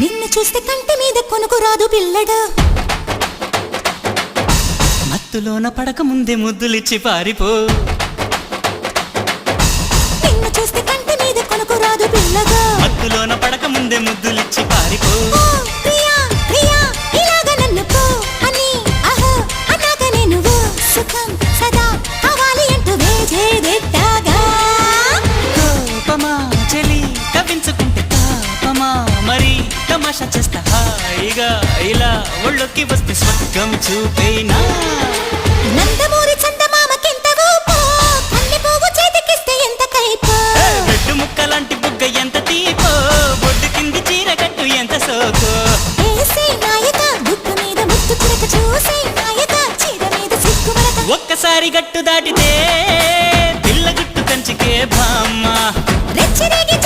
నిన్ను చూస్తే కంటి మీద కొనుకు రాదు పిల్లడు మత్తులోన పడక ముందే ముద్దులిచ్చి పారిపో నిన్ను చూస్తే కంటి మీద కొనుకు రాదు పిల్లగా మత్తులోన పడక ముందే ముద్దులిచ్చి పారిపో ఓ ప్రియా ప్రియా ఇలాగ నన్ను పో అని అహో అన్నాకనే నువ్వు సుఖం సదా కావాలి అంటూ వేజేదెట్టాగా కోపమా చెలి కవించుకుంటే తాపమా మరి తమాషా చేస్తా హాయిగా ఇలా ఒళ్ళొక్కి వస్తే స్వర్గం చూపేనా నందమూరి చందమామకెంత ఊపో కన్నె పువ్వు చేతికిస్తే ఎంత కైపో రెడ్డు ముక్కలాంటి బుగ్గ ఎంత తీపో బొడ్డు కింది చీర కట్టు ఎంత సోకో ఏసే నాయక గుట్టు మీద ముత్తు చిరక చూసే నాయక చీర మీద సిగ్గుమరక ఒక్కసారి గట్టు దాటితే పిల్ల గుట్టు కంచికే బామ్మ రెచ్చిరేగి